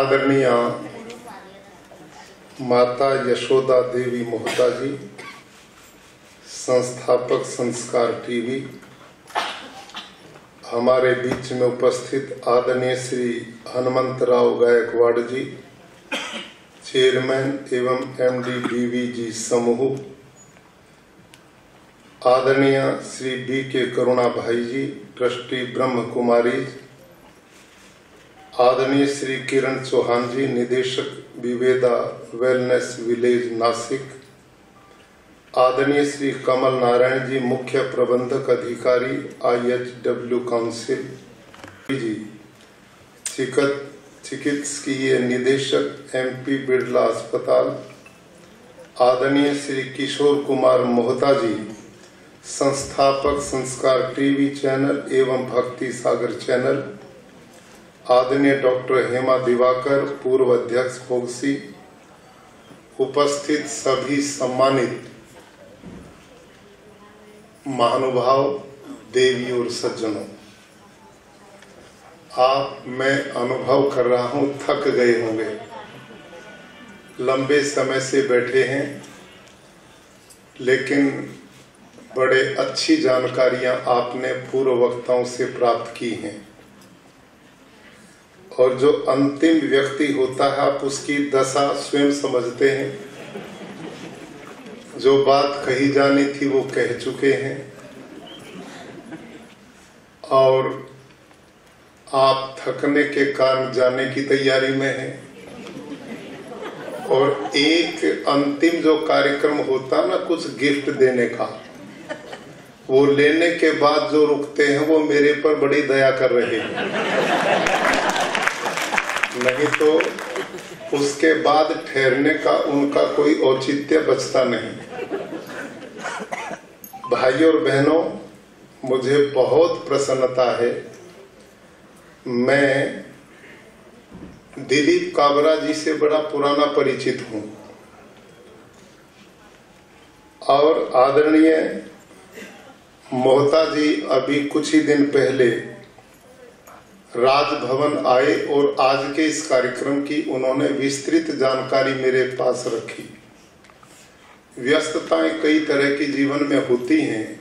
आदरणीय माता यशोदा देवी मोहता जी, संस्थापक संस्कार टीवी, हमारे बीच में उपस्थित आदरणीय श्री हनुमंतराव गायकवाड़ जी, चेयरमैन एवं एमडी बीवीजी समूह, आदरणीय श्री बी.के. करुणा भाई जी, ट्रस्टी ब्रह्म कुमारी, आदरणीय श्री किरण चौहान जी, निदेशक विवेदा वेलनेस विलेज नासिक, आदरणीय श्री कमल नारायण जी, मुख्य प्रबंधक अधिकारी IHW काउंसिल जी, चिकित्सकीय निदेशक MP बिरला अस्पताल, आदरणीय श्री किशोर कुमार मोहता जी, संस्थापक संस्कार टीवी चैनल एवं भक्ति सागर चैनल, आदरणीय डॉक्टर हेमा दिवाकर, पूर्व अध्यक्ष फोगसी, उपस्थित सभी सम्मानित महानुभाव, देवी और सज्जनों, मैं अनुभव कर रहा हूं थक गए होंगे, लंबे समय से बैठे हैं, लेकिन बड़े अच्छी जानकारियां आपने पूर्व वक्ताओं से प्राप्त की हैं और जो अंतिम व्यक्ति होता है आप उसकी दशा स्वयं समझते हैं। जो बात कही जानी थी वो कह चुके हैं और आप थकने के कारण जाने की तैयारी में हैं और एक अंतिम जो कार्यक्रम होता ना कुछ गिफ्ट देने का, वो लेने के बाद जो रुकते हैं वो मेरे पर बड़ी दया कर रहे हैं, नहीं तो उसके बाद ठहरने का उनका कोई औचित्य बचता नहीं। भाइयों और बहनों, मुझे बहुत प्रसन्नता है, मैं दिलीप काबरा जी से बड़ा पुराना परिचित हूं और आदरणीय मोहता जी अभी कुछ ही दिन पहले राजभवन आए और आज के इस कार्यक्रम की उन्होंने विस्तृत जानकारी मेरे पास रखी। व्यस्तताएं कई तरह की जीवन में होती हैं,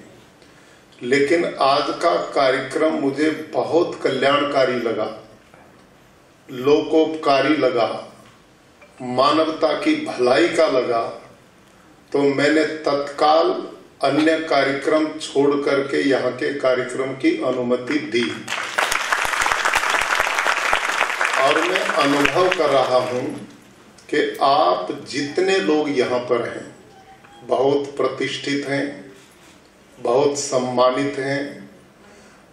लेकिन आज का कार्यक्रम मुझे बहुत कल्याणकारी लगा, लोकोपकारी लगा, मानवता की भलाई का लगा, तो मैंने तत्काल अन्य कार्यक्रम छोड़ करके यहाँ के कार्यक्रम की अनुमति दी और मैं अनुभव कर रहा हूं कि आप जितने लोग यहाँ पर हैं बहुत प्रतिष्ठित हैं, बहुत सम्मानित हैं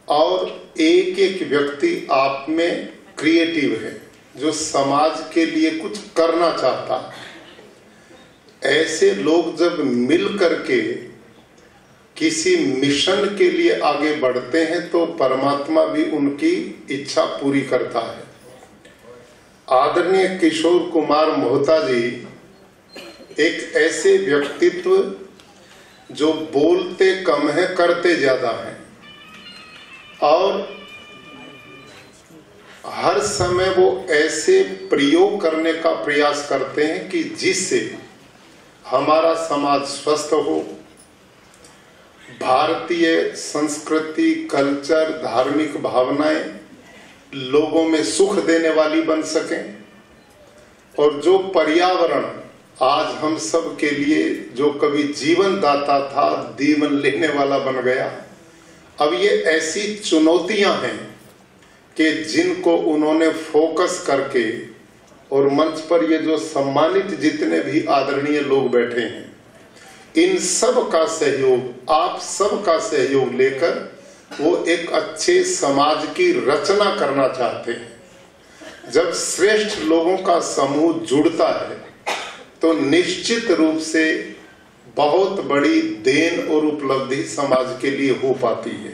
और एक एक व्यक्ति आप में क्रिएटिव है, जो समाज के लिए कुछ करना चाहता है। ऐसे लोग जब मिल करके किसी मिशन के लिए आगे बढ़ते हैं तो परमात्मा भी उनकी इच्छा पूरी करता है। आदरणीय किशोर कुमार मोहता जी एक ऐसे व्यक्तित्व जो बोलते कम है करते ज्यादा हैं और हर समय वो ऐसे प्रयोग करने का प्रयास करते हैं कि जिससे हमारा समाज स्वस्थ हो, भारतीय संस्कृति, कल्चर, धार्मिक भावनाएं लोगों में सुख देने वाली बन सकें और जो पर्यावरण आज हम सब के लिए जो कभी जीवन दाता था, जीवन लेने वाला बन गया, अब ये ऐसी चुनौतियां हैं कि जिनको उन्होंने फोकस करके और मंच पर ये जो सम्मानित जितने भी आदरणीय लोग बैठे हैं, इन सब का सहयोग, आप सब का सहयोग लेकर वो एक अच्छे समाज की रचना करना चाहते हैं। जब श्रेष्ठ लोगों का समूह जुड़ता है तो निश्चित रूप से बहुत बड़ी देन और उपलब्धि समाज के लिए हो पाती है।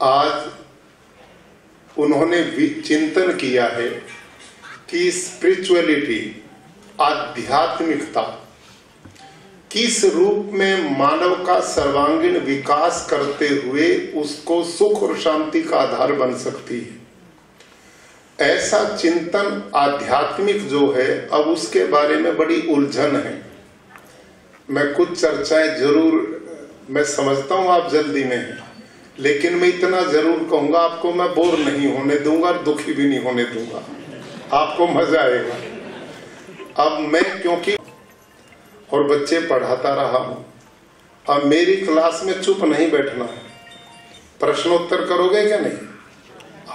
आज उन्होंने चिंतन किया है कि स्पिरिचुअलिटी, आध्यात्मिकता किस रूप में मानव का सर्वांगीण विकास करते हुए उसको सुख और शांति का आधार बन सकती है। ऐसा चिंतन आध्यात्मिक जो है, अब उसके बारे में बड़ी उलझन है। मैं कुछ चर्चाएं जरूर, मैं समझता हूं आप जल्दी में हैं, लेकिन मैं इतना जरूर कहूंगा, आपको मैं बोर नहीं होने दूंगा और दुखी भी नहीं होने दूंगा, आपको मजा आएगा। अब मैं क्योंकि और बच्चे पढ़ाता रहा हूं, अब मेरी क्लास में चुप नहीं बैठना है। प्रश्नोत्तर करोगे क्या नहीं?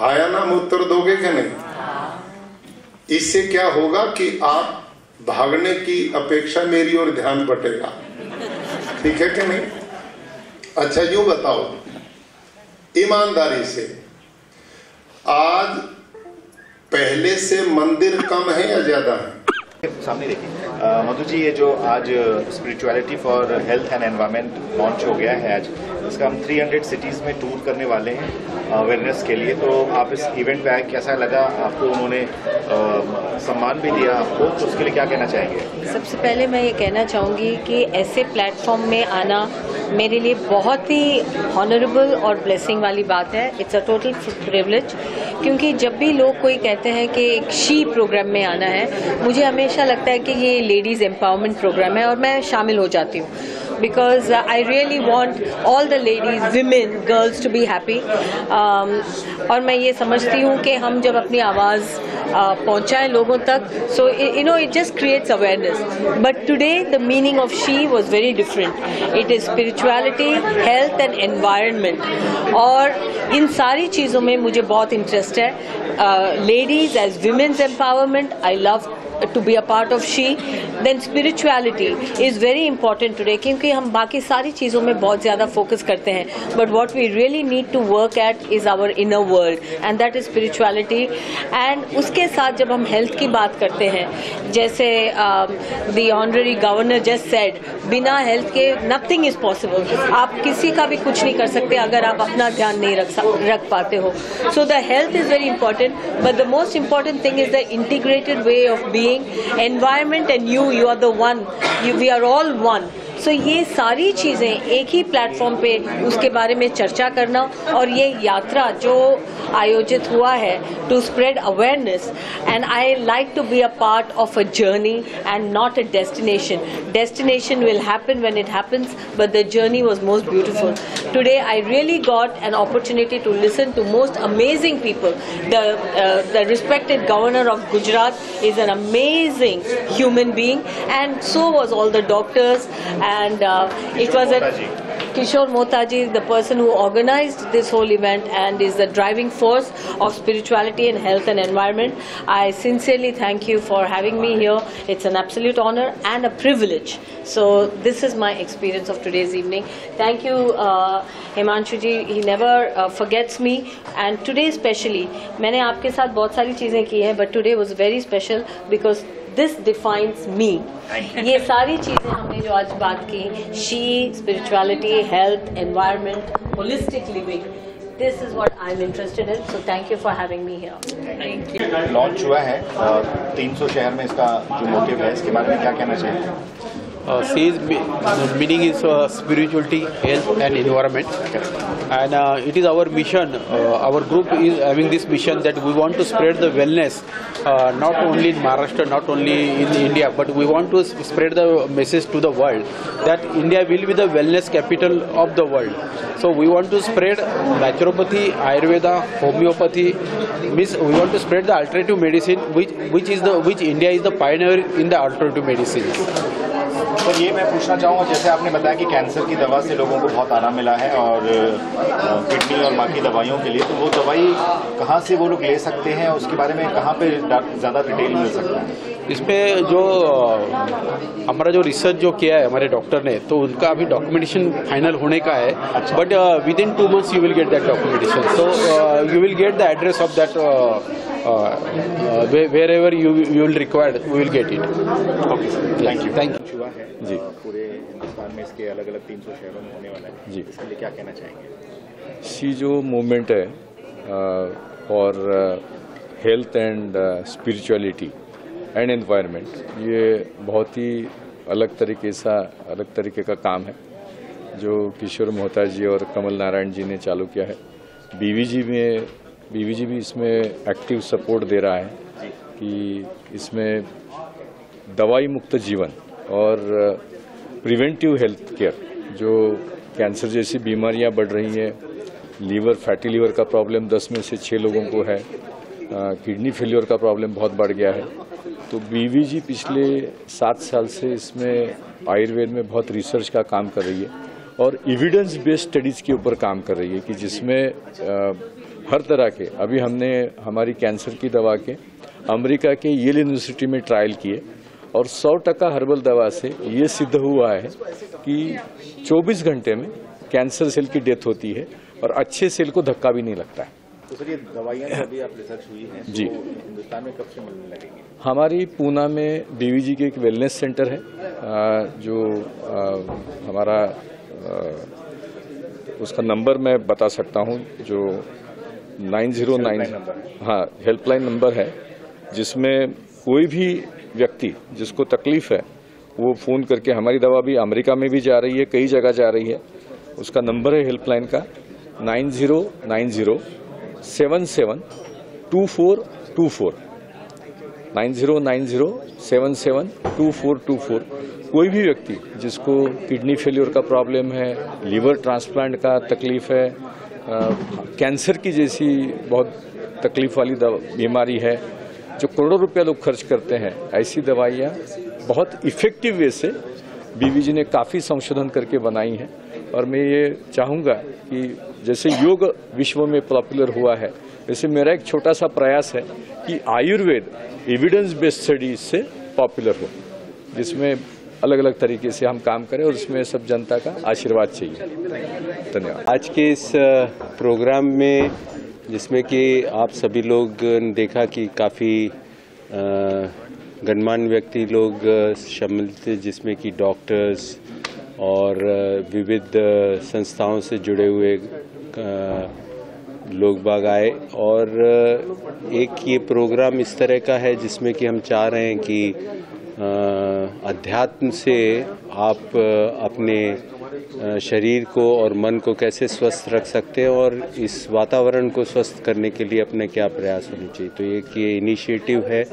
आया नाम उत्तर दोगे क्या नहीं? इससे क्या होगा कि आप भागने की अपेक्षा मेरी ओर ध्यान बटेगा। ठीक है कि नहीं? अच्छा यूं बताओ ईमानदारी से, आज पहले से मंदिर कम है या ज्यादा है? सामने देखिए मधु जी, ये जो आज spirituality for health and environment launch हो गया है आज, इसका हम 300 सिटीज में टूर करने वाले हैं अवेयरनेस के लिए। तो आप इस इवेंट पे आए, कैसा लगा आपको? उन्होंने सम्मान भी दिया आपको, तो उसके लिए क्या कहना चाहेंगे? सबसे पहले मैं ये कहना चाहूँगी कि ऐसे प्लेटफॉर्म में आना मेरे लिए बहुत ही ऑनरेबल और ब्लेसिंग वाली बात है। इट्स अ टोटल प्रिविलेज, क्योंकि जब भी लोग कोई कहते हैं कि एक शी प्रोग्राम में आना है, मुझे हमेशा लगता है कि ये लेडीज़ एम्पावरमेंट प्रोग्राम है और मैं शामिल हो जाती हूँ। Because I really want all the ladies, women, girls to be happy. और मैं ये समझती हूँ कि हम जब अपनी आवाज़ पहुँचाएं लोगों तक, so it just creates awareness. But today the meaning of she was very different. It is spirituality, health and environment. और इन सारी चीज़ों में मुझे बहुत इंटरेस्ट है। Ladies as women's empowerment, I love to be a part of she. Then spirituality is very important today, क्योंकि हम बाकी सारी चीज़ों में बहुत ज़्यादा फोकस करते हैं, but what we really need to work at is our inner world, and that is spirituality. And उसके साथ जब हम हेल्थ की बात करते हैं, जैसे the honorary governor just said, बिना हेल्थ के nothing is possible. आप किसी का भी कुछ नहीं कर सकते अगर आप अपना ध्यान नहीं रख पाते हो. So the health is very important, but the most important thing is the integrated way of being. Environment and you are the one, we are all one. So ये सारी चीज़ें एक ही प्लेटफॉर्म पे उसके बारे में चर्चा करना, और ये यात्रा जो आयोजित हुआ है to spread awareness, and I like to be a part of a journey and not a destination. Destination will happen when it happens, but the journey was most beautiful. Today I really got an opportunity to listen to most amazing people. The respected governor of Gujarat is an amazing human being, and so was all the doctors. And it was Kishore Mohtaji, the person who organized this whole event and is the driving force of spirituality and health and environment. I sincerely thank you for having me here. It's an absolute honor and a privilege. So this is my experience of today's evening. Thank you, Himanshu ji. He never forgets me. And today especially, मैंने आपके साथ बहुत सारी चीजें की हैं, but today was very special because this defines me. ये सारी चीजें हमने जो आज बात की, she, spirituality, health, environment, holistic living, this is what I'm interested in. So thank you for having me here. Thank you. Launch हुआ है 300 शहर में, इसका जो मोटिव है इसके बारे में क्या कहना चाहिए? She's meaning is spirituality, health and environment, and it is our mission. Our group is having this mission that we want to spread the wellness, not only in Maharashtra, not only in India, but we want to spread the message to the world that India will be the wellness capital of the world. So we want to spread naturopathy, Ayurveda, homeopathy. Means we want to spread the alternative medicine, which India is the pioneer in the alternative medicines. तो ये मैं पूछना चाहूँगा, जैसे आपने बताया कि cancer की दवा से लोगों को बहुत आराम मिला है और किडनी और बाकी दवाइयों के लिए, तो वो दवाई कहाँ से वो लोग ले सकते हैं, उसके बारे में कहाँ पे ज़्यादा डिटेल मिल सकता है? इसमें जो हमारा जो रिसर्च जो किया है हमारे डॉक्टर ने, तो उनका अभी डॉक्यूमेंटेशन फाइनल होने का है, but with in 2 months you will get that documentation. So you will get the address of that wherever you will require, we will get it. Okay, thank you. Thank you. हुआ है जी, पूरे हिंदुस्तान में इसके अलग अलग 300 शहरों में होने वाला है जी. इसके लिए क्या कहना चाहेंगे? शी जो मूवमेंट है for health and spirituality and environment, ये बहुत ही अलग तरीके का काम है जो किशोर मोहता जी और कमल नारायण जी ने चालू किया है. बीवीजी में बीवीजी भी इसमें एक्टिव सपोर्ट दे रहा है कि इसमें दवाई मुक्त जीवन और प्रिवेंटिव हेल्थ केयर, जो कैंसर जैसी बीमारियां बढ़ रही हैं, लीवर, फैटी लीवर का प्रॉब्लम 10 में से 6 लोगों को है, किडनी फेलियर का प्रॉब्लम बहुत बढ़ गया है। तो बीवीजी पिछले 7 साल से इसमें आयुर्वेद में बहुत रिसर्च का काम कर रही है और एविडेंस बेस्ड स्टडीज़ के ऊपर काम कर रही है कि जिसमें हर तरह के, अभी हमने हमारी कैंसर की दवा के अमेरिका के येल यूनिवर्सिटी में ट्रायल किए और 100% हर्बल दवा से ये सिद्ध हुआ है कि 24 घंटे में कैंसर सेल की डेथ होती है और अच्छे सेल को धक्का भी नहीं लगता है। तो सर, ये दवाइयाँ अभी आप रिसर्च हुई हैं जी, तो हिंदुस्तान में कब से मिलने लगेंगी? हमारी पूना में बीवीजी के एक वेलनेस सेंटर है, जो हमारा उसका नंबर मैं बता सकता हूँ, जो 909 हाँ हेल्पलाइन नंबर है, जिसमें कोई भी व्यक्ति जिसको तकलीफ है वो फ़ोन करके, हमारी दवा भी अमेरिका में भी जा रही है, कई जगह जा रही है, उसका नंबर है हेल्पलाइन का 9090772424 9090772424। कोई भी व्यक्ति जिसको किडनी फेलियर का प्रॉब्लम है, लीवर ट्रांसप्लांट का तकलीफ है, कैंसर की जैसी बहुत तकलीफ वाली बीमारी है, जो करोड़ों रुपया लोग खर्च करते हैं, ऐसी दवाइयाँ बहुत इफेक्टिव वे से बीवीजी ने काफ़ी संशोधन करके बनाई हैं। और मैं ये चाहूँगा कि जैसे योग विश्व में पॉपुलर हुआ है, वैसे मेरा एक छोटा सा प्रयास है कि आयुर्वेद एविडेंस बेस्ड स्टडीज से पॉपुलर हो, जिसमें अलग अलग तरीके से हम काम करें और उसमें सब जनता का आशीर्वाद चाहिए। धन्यवाद। आज के इस प्रोग्राम में, जिसमें कि आप सभी लोग ने देखा कि काफ़ी गणमान्य व्यक्ति लोग शामिल थे, जिसमें कि डॉक्टर्स और विविध संस्थाओं से जुड़े हुए लोग बाग आए। और एक ये प्रोग्राम इस तरह का है जिसमें कि हम चाह रहे हैं कि अध्यात्म से आप अपने शरीर को और मन को कैसे स्वस्थ रख सकते हैं और इस वातावरण को स्वस्थ करने के लिए अपने क्या प्रयास होने चाहिए। तो एक ये इनिशिएटिव है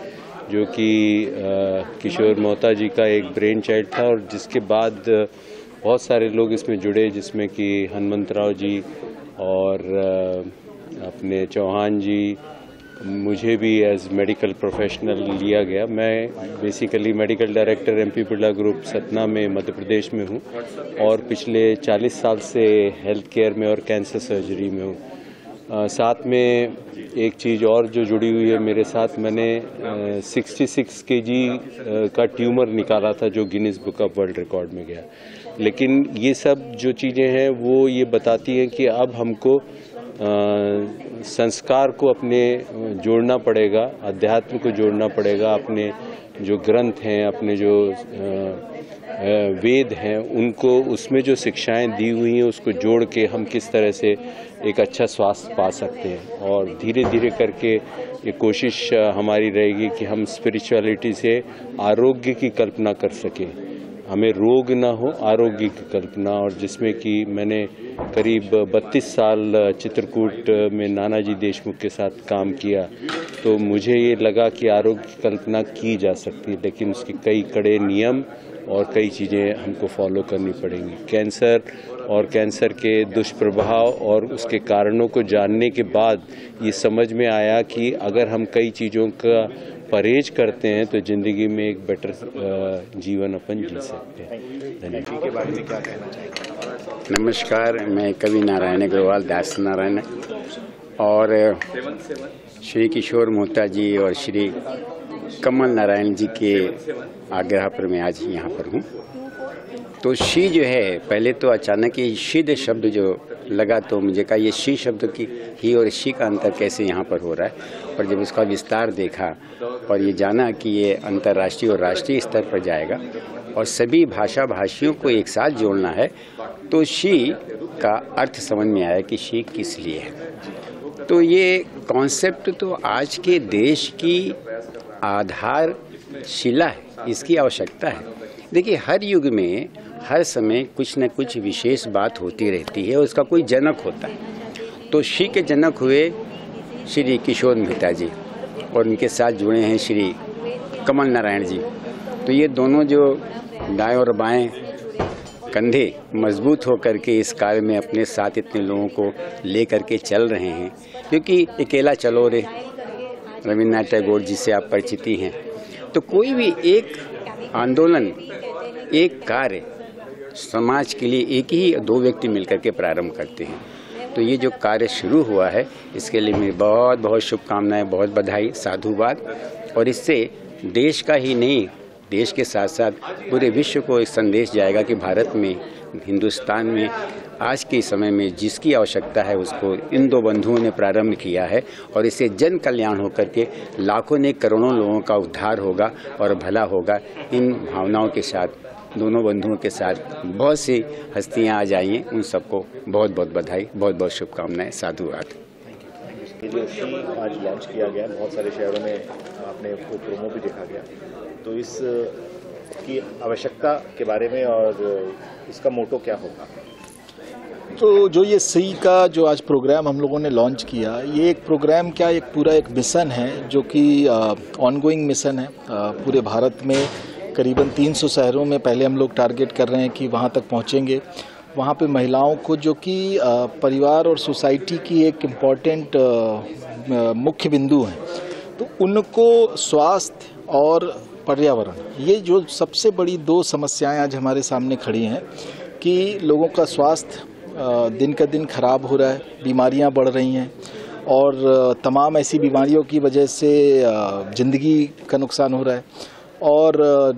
जो कि किशोर मोहता जी का एक ब्रेन चाइल्ड था और जिसके बाद बहुत सारे लोग इसमें जुड़े, जिसमें कि हनुमंतराव जी और अपने चौहान जी, मुझे भी एज मेडिकल प्रोफेशनल लिया गया। मैं basically medical director MP Birla group Satna में मध्य प्रदेश में हूँ और पिछले 40 साल से हेल्थ केयर में और कैंसर सर्जरी में हूँ। साथ में एक चीज़ और जो जुड़ी हुई है मेरे साथ, मैंने 66 kg का ट्यूमर निकाला था जो Guinness book of world record में गया। लेकिन ये सब जो चीज़ें हैं वो ये बताती हैं कि अब हमको संस्कार को अपने जोड़ना पड़ेगा, अध्यात्म को जोड़ना पड़ेगा, अपने जो ग्रंथ हैं, अपने जो वेद हैं, उनको, उसमें जो शिक्षाएं दी हुई हैं उसको जोड़ के हम किस तरह से एक अच्छा स्वास्थ्य पा सकते हैं। और धीरे धीरे करके ये कोशिश हमारी रहेगी कि हम स्पिरिचुअलिटी से आरोग्य की कल्पना कर सकें, हमें रोग ना हो, आरोग्य की कल्पना। और जिसमें कि मैंने करीब 32 साल चित्रकूट में नानाजी देशमुख के साथ काम किया, तो मुझे ये लगा कि आरोग्य की कल्पना की जा सकती है, लेकिन उसके कई कड़े नियम और कई चीज़ें हमको फॉलो करनी पड़ेंगी। कैंसर और कैंसर के दुष्प्रभाव और उसके कारणों को जानने के बाद ये समझ में आया कि अगर हम कई चीज़ों का परहेज करते हैं तो जिंदगी में एक बेटर जीवन अपन जी सकते हैं। धन्यवाद। के बारे में क्या कहना चाहेंगे? नमस्कार, मैं कवि नारायण अग्रवाल, दास नारायण, और श्री किशोर मोहता जी और श्री कमल नारायण जी के आग्रह पर मैं आज यहाँ पर हूँ। तो शी जो है, पहले तो अचानक ही शिद शब्द जो लगा तो मुझे कहा ये शी शब्द की ही और शी का अंतर कैसे यहाँ पर हो रहा है। और जब उसका विस्तार देखा और ये जाना कि ये अंतर्राष्ट्रीय और राष्ट्रीय स्तर पर जाएगा और सभी भाषा भाषियों को एक साथ जोड़ना है, तो शी का अर्थ समझ में आया कि शी किस लिए है। तो ये कॉन्सेप्ट तो आज के देश की आधारशिला है, इसकी आवश्यकता है। देखिए, हर युग में हर समय कुछ न कुछ विशेष बात होती रहती है, उसका कोई जनक होता है। तो शी के जनक हुए श्री किशोर मेहता जी और उनके साथ जुड़े हैं श्री कमल नारायण जी। तो ये दोनों जो दाएं और बाएं कंधे मजबूत होकर के इस कार्य में अपने साथ इतने लोगों को ले करके चल रहे हैं, क्योंकि अकेला चलो रे रविन्द्रनाथ टैगोर जी से आप परिचित ही हैं। तो कोई भी एक आंदोलन, एक कार्य समाज के लिए एक ही 2 व्यक्ति मिलकर के प्रारंभ करते हैं। तो ये जो कार्य शुरू हुआ है इसके लिए मेरी बहुत बहुत शुभकामनाएं, बहुत बधाई, साधुवाद। और इससे देश का ही नहीं, देश के साथ साथ पूरे विश्व को एक संदेश जाएगा कि भारत में, हिंदुस्तान में आज के समय में जिसकी आवश्यकता है उसको इन 2 बंधुओं ने प्रारंभ किया है। और इससे जन कल्याण होकर के लाखों ने करोड़ों लोगों का उद्धार होगा और भला होगा। इन भावनाओं के साथ दोनों बंधुओं के साथ बहुत सी हस्तियां आ जाइए, उन सबको बहुत बहुत बधाई, बहुत बहुत शुभकामनाएं, साधुवाद। ये जो आज लॉन्च किया गया, बहुत सारे शहरों में आपने वो प्रोमो भी देखा गया, तो इस की आवश्यकता के बारे में और इसका मोटो क्या होगा? तो जो ये सी का जो आज प्रोग्राम हम लोगों ने लॉन्च किया, ये एक प्रोग्राम क्या, एक पूरा एक मिशन है जो कि ऑनगोइंग मिशन है। पूरे भारत में करीबन 300 शहरों में पहले हम लोग टारगेट कर रहे हैं कि वहाँ तक पहुँचेंगे। वहाँ पे महिलाओं को, जो कि परिवार और सोसाइटी की एक इम्पॉर्टेंट मुख्य बिंदु हैं, तो उनको स्वास्थ्य और पर्यावरण, ये जो सबसे बड़ी 2 समस्याएं आज हमारे सामने खड़ी हैं कि लोगों का स्वास्थ्य दिन का दिन खराब हो रहा है, बीमारियां बढ़ रही हैं और तमाम ऐसी बीमारियों की वजह से ज़िंदगी का नुकसान हो रहा है। और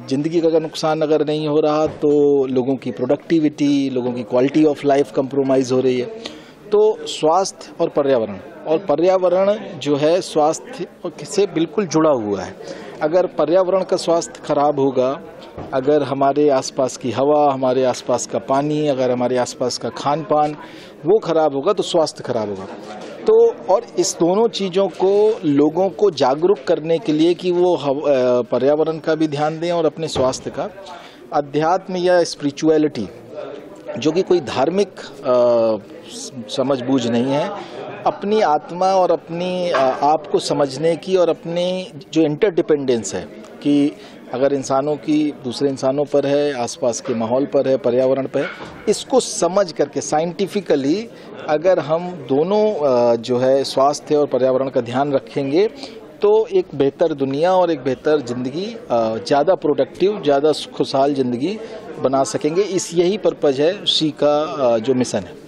ज़िंदगी का नुकसान अगर नहीं हो रहा तो लोगों की प्रोडक्टिविटी, लोगों की क्वालिटी ऑफ लाइफ कंप्रोमाइज़ हो रही है। तो स्वास्थ्य और पर्यावरण जो है स्वास्थ्य से बिल्कुल जुड़ा हुआ है। अगर पर्यावरण का स्वास्थ्य खराब होगा, अगर हमारे आसपास की हवा, हमारे आसपास का पानी, अगर हमारे आसपास का खान पान वो खराब होगा तो स्वास्थ्य खराब होगा। तो और इस दोनों चीज़ों को लोगों को जागरूक करने के लिए कि वो पर्यावरण का भी ध्यान दें और अपने स्वास्थ्य का, अध्यात्म या स्पिरिचुअलिटी जो कि कोई धार्मिक समझ बूझ नहीं है, अपनी आत्मा और अपनी आप को समझने की और अपनी जो इंटरडिपेंडेंस है कि अगर इंसानों की दूसरे इंसानों पर है, आसपास के माहौल पर है, पर्यावरण पर है, इसको समझ करके साइंटिफिकली अगर हम दोनों जो है स्वास्थ्य और पर्यावरण का ध्यान रखेंगे तो एक बेहतर दुनिया और एक बेहतर ज़िंदगी, ज़्यादा प्रोडक्टिव, ज़्यादा खुशहाल ज़िंदगी बना सकेंगे। यही पर्पज़ है सी का जो मिशन है।